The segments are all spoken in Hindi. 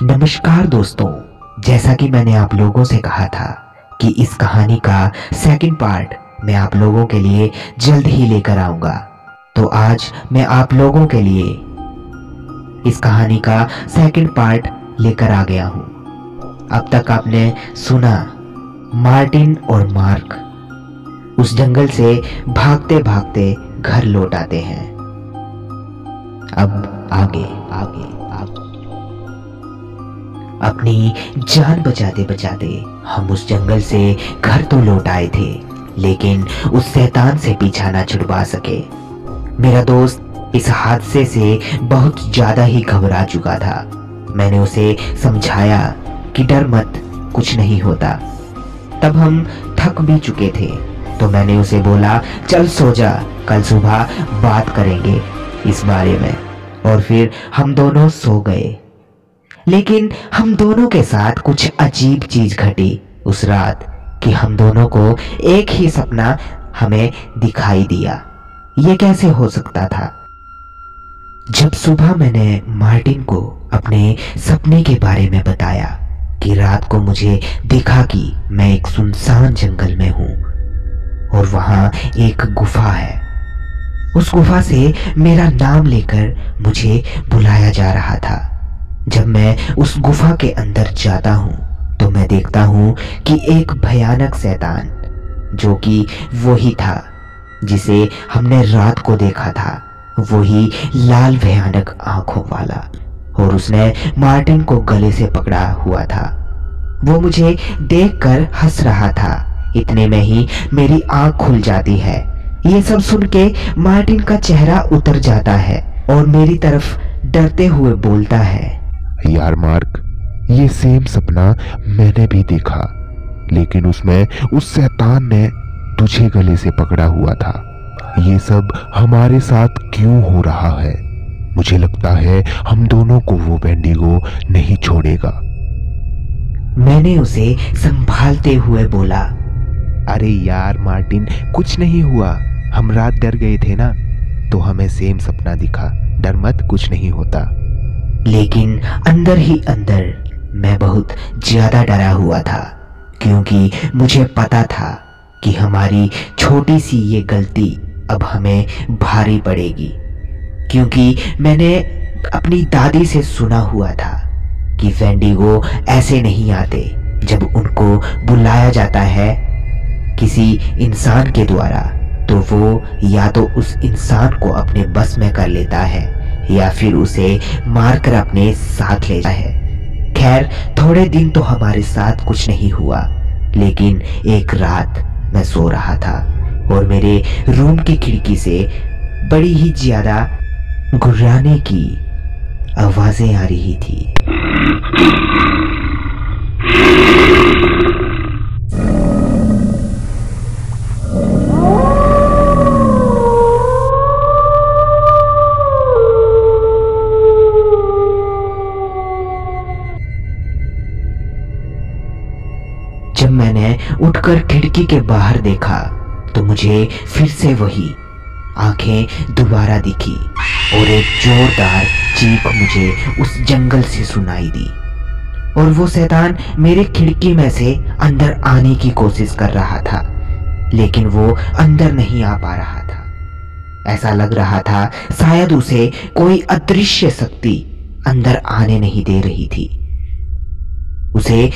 नमस्कार दोस्तों। जैसा कि मैंने आप लोगों से कहा था कि इस कहानी का सेकंड पार्ट मैं आप लोगों के लिए जल्द ही लेकर आऊंगा, तो आज मैं आप लोगों के लिए इस कहानी का सेकंड पार्ट लेकर आ गया हूं। अब तक आपने सुना मार्टिन और मार्क उस जंगल से भागते भागते घर लौट आते हैं। अब आगे आगे अपनी जान बचाते बचाते हम उस जंगल से घर तो लौट आए थे, लेकिन उस शैतान से पीछा ना छुड़वा सके। मेरा दोस्त इस हादसे से बहुत ज्यादा ही घबरा चुका था। मैंने उसे समझाया कि डर मत, कुछ नहीं होता। तब हम थक भी चुके थे, तो मैंने उसे बोला चल सो जा, कल सुबह बात करेंगे इस बारे में। और फिर हम दोनों सो गए। लेकिन हम दोनों के साथ कुछ अजीब चीज घटी उस रात कि हम दोनों को एक ही सपना हमें दिखाई दिया। ये कैसे हो सकता था? जब सुबह मैंने मार्टिन को अपने सपने के बारे में बताया कि रात को मुझे दिखा कि मैं एक सुनसान जंगल में हूं और वहां एक गुफा है। उस गुफा से मेरा नाम लेकर मुझे बुलाया जा रहा था। जब मैं उस गुफा के अंदर जाता हूं तो मैं देखता हूं कि एक भयानक शैतान, जो कि वही था जिसे हमने रात को देखा था, वही लाल भयानक आंखों वाला, और उसने मार्टिन को गले से पकड़ा हुआ था। वो मुझे देखकर हंस रहा था। इतने में ही मेरी आंख खुल जाती है। ये सब सुन के मार्टिन का चेहरा उतर जाता है और मेरी तरफ डरते हुए बोलता है, यार मार्क, ये सेम सपना मैंने भी देखा, लेकिन उसमें उस शैतान ने तुझे गले से पकड़ा हुआ था। ये सब हमारे साथ क्यों हो रहा है? मुझे लगता है हम दोनों को वो वेंडिगो नहीं छोड़ेगा। मैंने उसे संभालते हुए बोला, अरे यार मार्टिन, कुछ नहीं हुआ। हम रात डर गए थे ना, तो हमें सेम सपना दिखा। डर मत, कुछ नहीं होता। लेकिन अंदर ही अंदर मैं बहुत ज्यादा डरा हुआ था, क्योंकि मुझे पता था कि हमारी छोटी सी ये गलती अब हमें भारी पड़ेगी। क्योंकि मैंने अपनी दादी से सुना हुआ था कि वेंडिगो ऐसे नहीं आते। जब उनको बुलाया जाता है किसी इंसान के द्वारा, तो वो या तो उस इंसान को अपने बस में कर लेता है या फिर उसे मारकर अपने साथ ले जाता है। खैर, थोड़े दिन तो हमारे साथ कुछ नहीं हुआ, लेकिन एक रात मैं सो रहा था और मेरे रूम की खिड़की से बड़ी ही ज्यादा गुर्राने की आवाजें आ रही थी। जब मैंने उठकर खिड़की के बाहर देखा तो मुझे फिर से वही आंखें दोबारा दिखी और एक जोरदार चीख मुझे उस जंगल से सुनाई दी। और वो शैतान मेरे खिड़की में से अंदर आने की कोशिश कर रहा था, लेकिन वो अंदर नहीं आ पा रहा था। ऐसा लग रहा था शायद उसे कोई अदृश्य शक्ति अंदर आने नहीं दे रही थी, उसे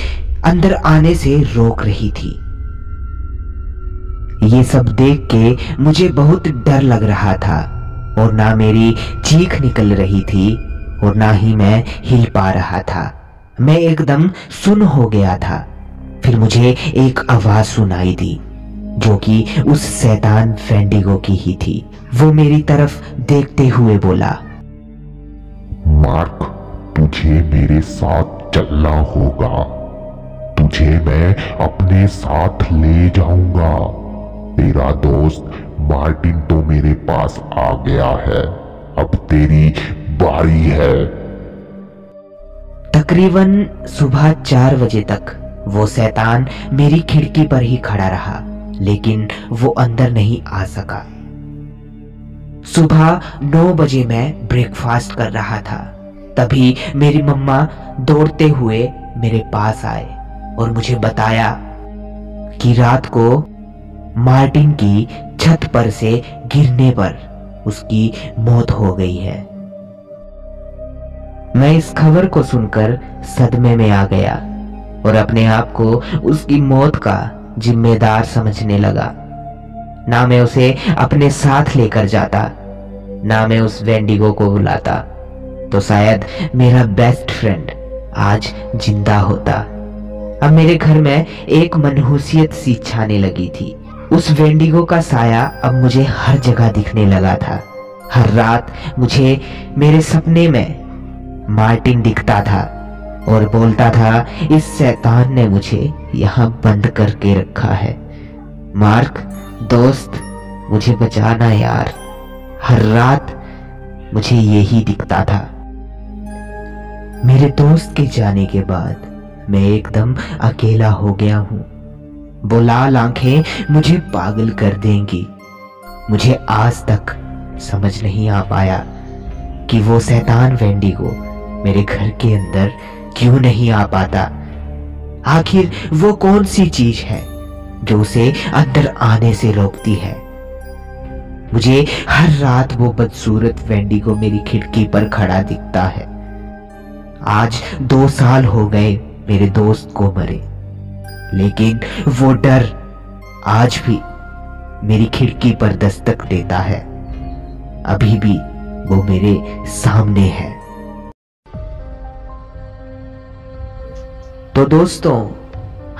अंदर आने से रोक रही थी। ये सब देख के मुझे बहुत डर लग रहा था और ना मेरी चीख निकल रही थी और ना ही मैं हिल पा रहा था। मैं एकदम सुन्न हो गया था। फिर मुझे एक आवाज सुनाई दी, जो कि उस शैतान वेंडिगो की ही थी। वो मेरी तरफ देखते हुए बोला, मार्क, तुझे मेरे साथ चलना होगा। तुझे मैं अपने साथ ले जाऊंगा। तेरा दोस्त मार्टिन तो मेरे पास आ गया है, अब तेरी बारी है। तकरीबन सुबह 4 बजे तक वो शैतान मेरी खिड़की पर ही खड़ा रहा, लेकिन वो अंदर नहीं आ सका। सुबह 9 बजे मैं ब्रेकफास्ट कर रहा था। तभी मेरी मम्मा दौड़ते हुए मेरे पास आए और मुझे बताया कि रात को मार्टिन की छत पर से गिरने पर उसकी मौत हो गई है। मैं इस खबर को सुनकर सदमे में आ गया और अपने आप को उसकी मौत का जिम्मेदार समझने लगा। ना मैं उसे अपने साथ लेकर जाता, ना मैं उस वेंडिगो को बुलाता, तो शायद मेरा बेस्ट फ्रेंड आज जिंदा होता। अब मेरे घर में एक मनहूसियत सी छाने लगी थी। उस वेंडिगो का साया अब मुझे हर जगह दिखने लगा था। हर रात मुझे मेरे सपने में मार्टिन दिखता था और बोलता था, इस शैतान ने मुझे यहाँ बंद करके रखा है। मार्क दोस्त, मुझे बचाना यार। हर रात मुझे यही दिखता था। मेरे दोस्त के जाने के बाद मैं एकदम अकेला हो गया हूँ। वो लाल आंखें मुझे पागल कर देंगी। मुझे आज तक समझ नहीं आ पाया कि वो शैतान वेंडिगो मेरे घर के अंदर क्यों नहीं आ पाता। आखिर वो कौन सी चीज है जो उसे अंदर आने से रोकती है। मुझे हर रात वो बदसूरत वेंडिगो मेरी खिड़की पर खड़ा दिखता है। आज 2 साल हो गए मेरे दोस्त को मरे, लेकिन वो डर आज भी मेरी खिड़की पर दस्तक देता है। अभी भी वो मेरे सामने है। तो दोस्तों,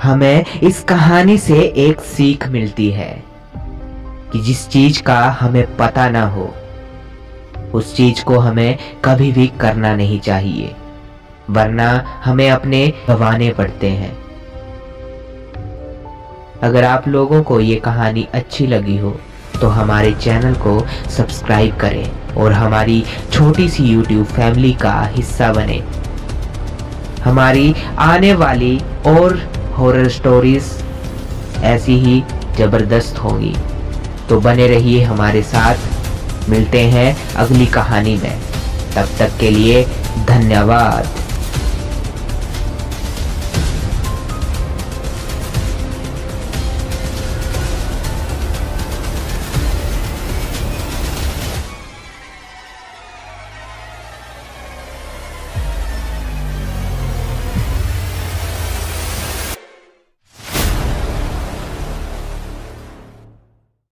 हमें इस कहानी से एक सीख मिलती है कि जिस चीज का हमें पता ना हो उस चीज को हमें कभी भी करना नहीं चाहिए, वरना हमें अपने गंवाने पड़ते हैं। अगर आप लोगों को ये कहानी अच्छी लगी हो तो हमारे चैनल को सब्सक्राइब करें और हमारी छोटी सी YouTube फैमिली का हिस्सा बने। हमारी आने वाली और हॉरर स्टोरीज ऐसी ही जबरदस्त होंगी, तो बने रहिए हमारे साथ। मिलते हैं अगली कहानी में, तब तक के लिए धन्यवाद।